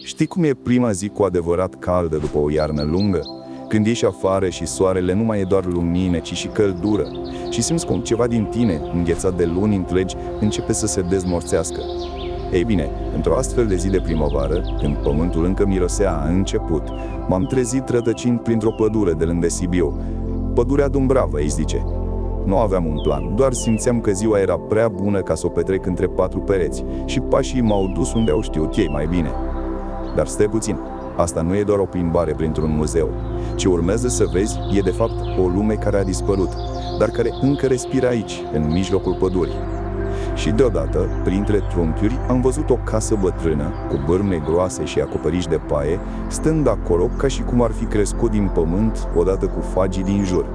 Știi cum e prima zi cu adevărat caldă după o iarnă lungă? Când ieși afară și soarele nu mai e doar lumină, ci și căldură, și simți cum ceva din tine, înghețat de luni întregi, începe să se dezmorțească. Ei bine, într-o astfel de zi de primăvară, când pământul încă mirosea a început, m-am trezit rătăcind printr-o pădure de lângă Sibiu. Pădurea Dumbravă, îi zice. Nu aveam un plan, doar simțeam că ziua era prea bună ca să o petrec între patru pereți și pașii m-au dus unde au știut ei mai bine. Dar stai puțin, asta nu e doar o plimbare printr-un muzeu. Ce urmează să vezi e de fapt o lume care a dispărut, dar care încă respiră aici, în mijlocul pădurii. Și deodată, printre trunchiuri, am văzut o casă bătrână, cu bârne groase și acoperiși de paie, stând acolo ca și cum ar fi crescut din pământ odată cu fagii din jur.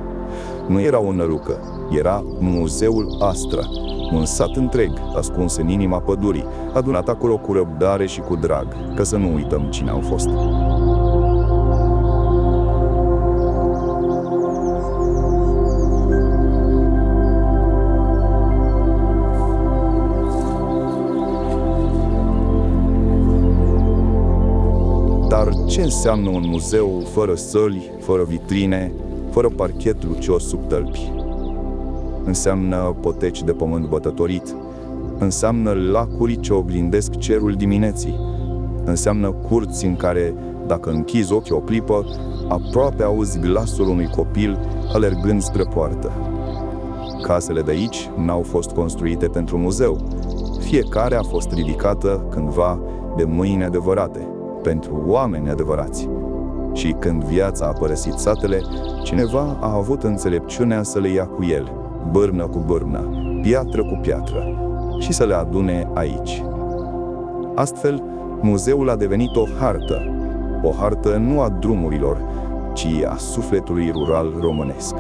Nu era o nărucă, era Muzeul Astra, un sat întreg, ascuns în inima pădurii, adunat acolo cu răbdare și cu drag, ca să nu uităm cine au fost. Dar ce înseamnă un muzeu fără săli, fără vitrine, fără parchet lucios sub tălpi? Înseamnă poteci de pământ bătătorit, înseamnă lacuri ce oglindesc cerul dimineții, înseamnă curți în care, dacă închizi ochii o clipă, aproape auzi glasul unui copil alergând spre poartă. Casele de aici n-au fost construite pentru muzeu. Fiecare a fost ridicată cândva de mâini adevărate, pentru oameni adevărați. Și când viața a părăsit satele, cineva a avut înțelepciunea să le ia cu el, bârnă cu bârnă, piatră cu piatră, și să le adune aici. Astfel, muzeul a devenit o hartă nu a drumurilor, ci a sufletului rural românesc.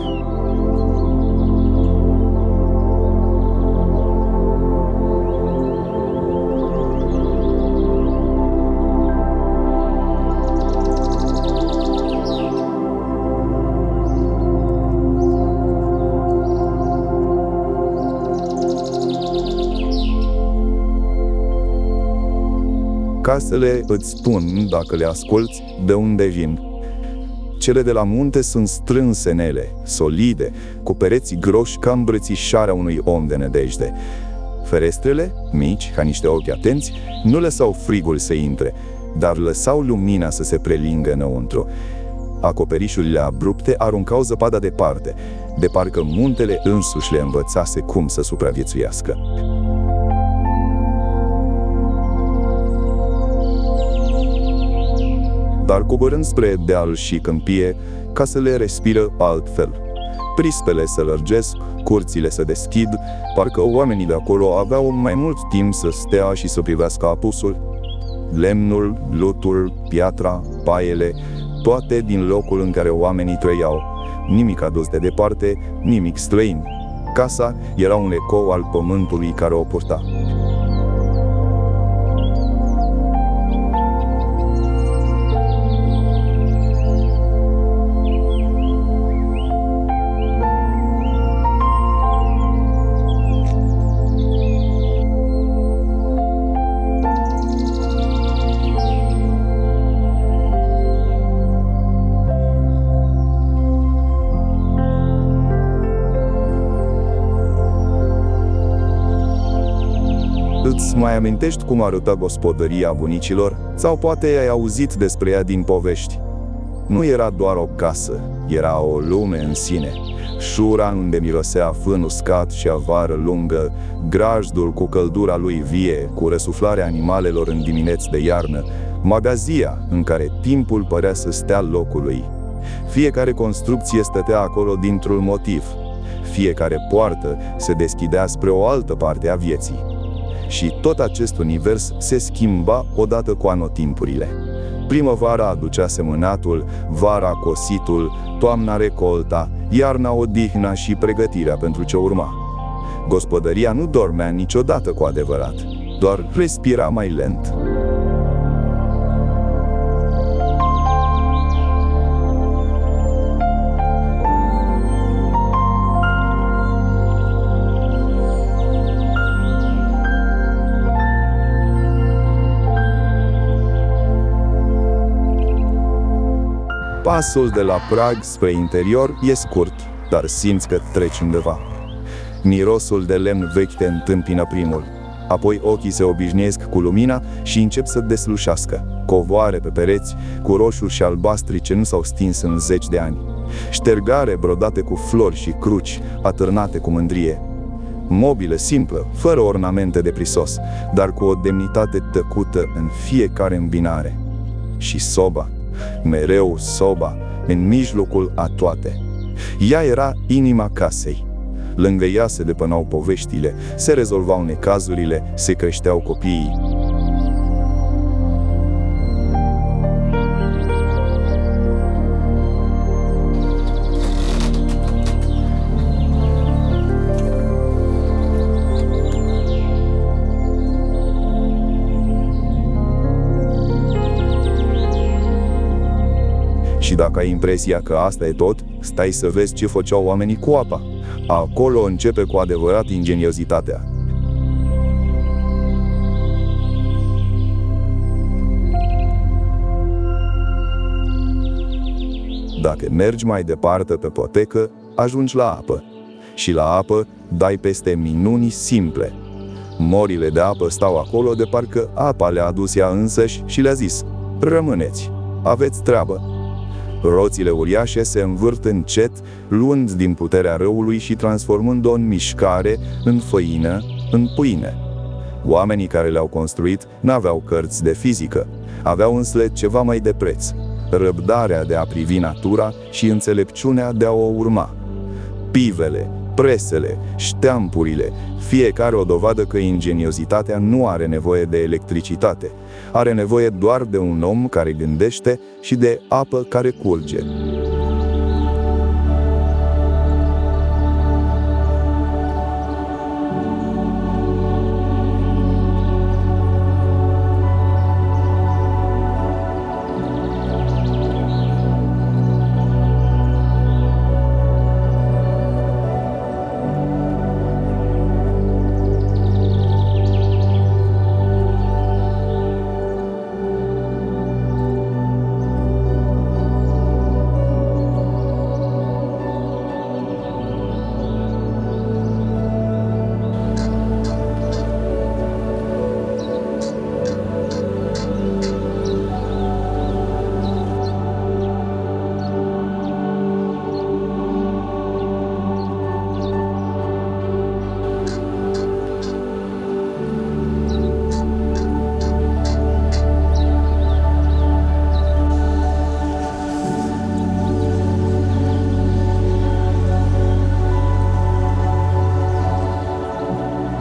Casele îți spun, dacă le asculți, de unde vin. Cele de la munte sunt strânse în ele, solide, cu pereții groși ca îmbrățișarea unui om de nădejde. Ferestrele, mici, ca niște ochi atenți, nu lăsau frigul să intre, dar lăsau lumina să se prelingă înăuntru. Acoperișurile abrupte aruncau zăpada departe, de parcă muntele însuși le învățase cum să supraviețuiască. Dar coborând spre deal și câmpie, casele respiră altfel. Prispele se lărgesc, curțile se deschid, parcă oamenii de acolo aveau mai mult timp să stea și să privească apusul. Lemnul, lutul, piatra, paiele, toate din locul în care oamenii trăiau. Nimic adus de departe, nimic străin. Casa era un ecou al pământului care o purta. Îți mai amintești cum arăta gospodăria bunicilor? Sau poate ai auzit despre ea din povești? Nu era doar o casă, era o lume în sine. Șura unde mirosea fân uscat și avară lungă, grajdul cu căldura lui vie, cu răsuflarea animalelor în dimineți de iarnă, magazia în care timpul părea să stea locului. Fiecare construcție stătea acolo dintr-un motiv. Fiecare poartă se deschidea spre o altă parte a vieții. Și tot acest univers se schimba odată cu anotimpurile. Primăvara aducea semănatul, vara cositul, toamna recolta, iarna odihna și pregătirea pentru ce urma. Gospodăria nu dormea niciodată cu adevărat, doar respira mai lent. Pasul de la prag spre interior e scurt, dar simți că treci undeva. Mirosul de lemn vechi te întâmpină primul. Apoi ochii se obișnuiesc cu lumina și încep să deslușească. Covoare pe pereți, cu roșuri și albastri ce nu s-au stins în zeci de ani. Ștergare brodate cu flori și cruci, atârnate cu mândrie. Mobilă simplă, fără ornamente de prisos, dar cu o demnitate tăcută în fiecare îmbinare. Și soba, mereu soba, în mijlocul a toate. Ea era inima casei. Lângă ea se depănau poveștile, se rezolvau necazurile, se creșteau copiii. Și dacă ai impresia că asta e tot, stai să vezi ce făceau oamenii cu apa. Acolo începe cu adevărat ingeniozitatea. Dacă mergi mai departe pe potecă, ajungi la apă. Și la apă dai peste minuni simple. Morile de apă stau acolo de parcă apa le-a adus ea însăși și le-a zis: rămâneți, aveți treabă. Roțile uriașe se învârt încet, luând din puterea răului și transformând-o în mișcare, în făină, în pâine. Oamenii care le-au construit n-aveau cărți de fizică, aveau însă ceva mai de preț: răbdarea de a privi natura și înțelepciunea de a o urma. Pivele, presele, șteampurile, fiecare o dovadă că ingeniozitatea nu are nevoie de electricitate, are nevoie doar de un om care gândește și de apă care curge.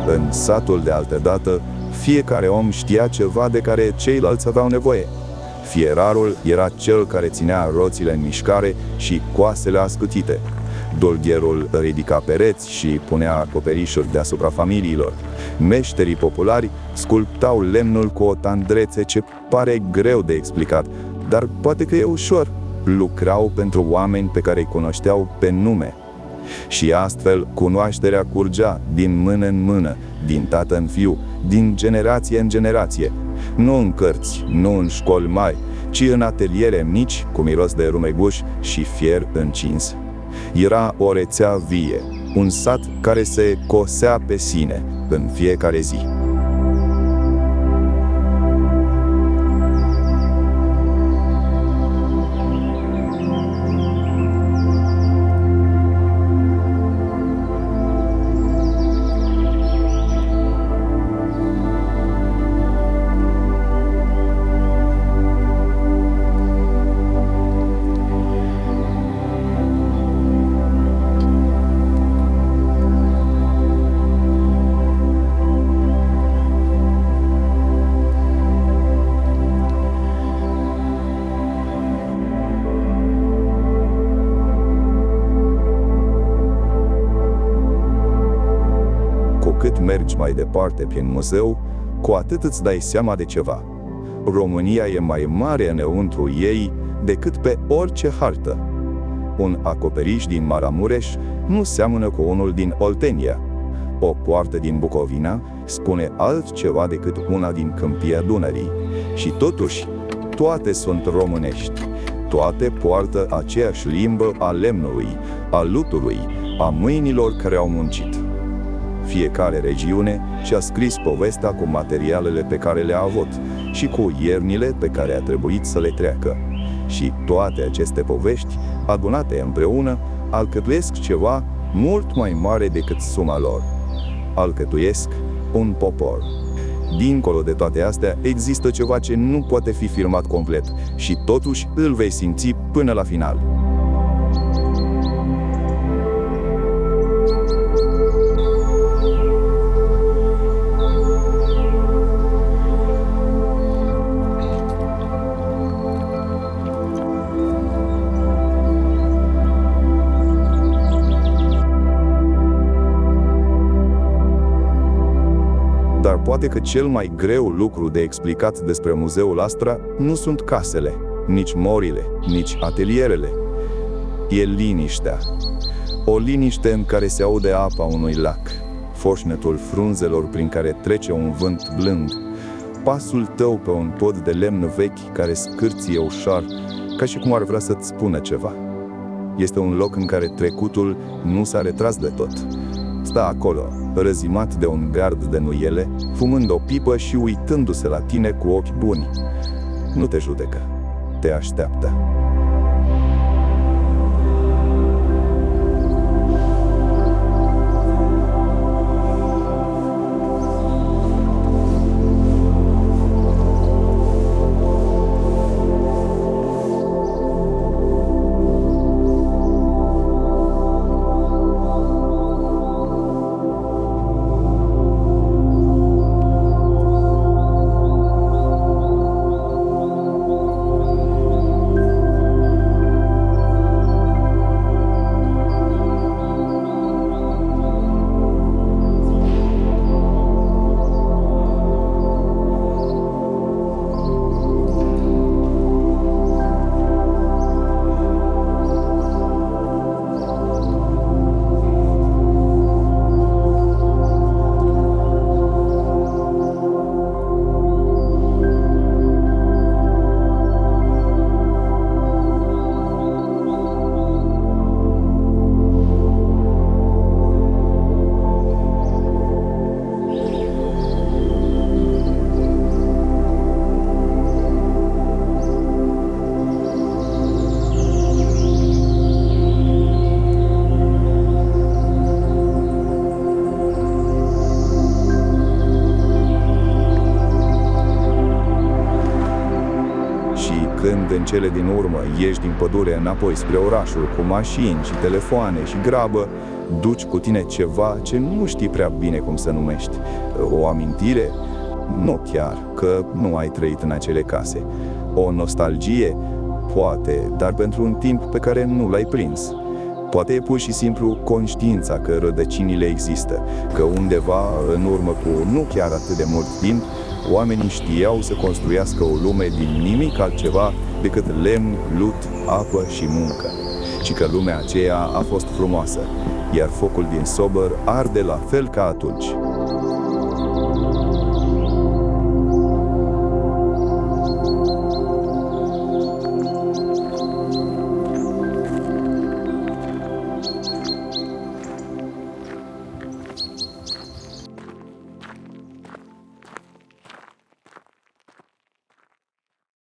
În satul de altădată, fiecare om știa ceva de care ceilalți aveau nevoie. Fierarul era cel care ținea roțile în mișcare și coasele ascutite. Dulgherul ridica pereți și punea acoperișuri deasupra familiilor. Meșterii populari sculptau lemnul cu o tandrețe ce pare greu de explicat, dar poate că e ușor. Lucrau pentru oameni pe care îi cunoșteau pe nume. Și astfel cunoașterea curgea din mână în mână, din tată în fiu, din generație în generație. Nu în cărți, nu în școli mari, ci în ateliere mici cu miros de rumeguș și fier încins. Era o rețea vie, un sat care se cosea pe sine în fiecare zi. Cât mergi mai departe prin muzeu, cu atât îți dai seama de ceva. România e mai mare înăuntru ei decât pe orice hartă. Un acoperiș din Maramureș nu seamănă cu unul din Oltenia. O poartă din Bucovina spune altceva decât una din Câmpia Dunării. Și totuși, toate sunt românești. Toate poartă aceeași limbă a lemnului, a lutului, a mâinilor care au muncit. Fiecare regiune și-a scris povestea cu materialele pe care le-a avut și cu iernile pe care a trebuit să le treacă. Și toate aceste povești, adunate împreună, alcătuiesc ceva mult mai mare decât suma lor. Alcătuiesc un popor. Dincolo de toate astea, există ceva ce nu poate fi filmat complet și totuși îl vei simți până la final. Dar poate că cel mai greu lucru de explicat despre Muzeul Astra nu sunt casele, nici morile, nici atelierele. E liniștea. O liniște în care se aude apa unui lac, foșnetul frunzelor prin care trece un vânt blând, pasul tău pe un pod de lemn vechi care scârție ușor, ca și cum ar vrea să-ți spună ceva. Este un loc în care trecutul nu s-a retras de tot. Stă acolo, răzimat de un gard de nuiele, fumând o pipă și uitându-se la tine cu ochi buni. Nu te judecă, te așteaptă. Când în cele din urmă ieși din pădure înapoi spre orașul cu mașini și telefoane și grabă, duci cu tine ceva ce nu știi prea bine cum să numești. O amintire? Nu chiar, că nu ai trăit în acele case. O nostalgie? Poate, dar pentru un timp pe care nu l-ai prins. Poate e pur și simplu conștiința că rădăcinile există, că undeva în urmă cu nu chiar atât de mult timp, oamenii știau să construiască o lume din nimic altceva decât lemn, lut, apă și muncă. Și că lumea aceea a fost frumoasă, iar focul din Sobor arde la fel ca atunci.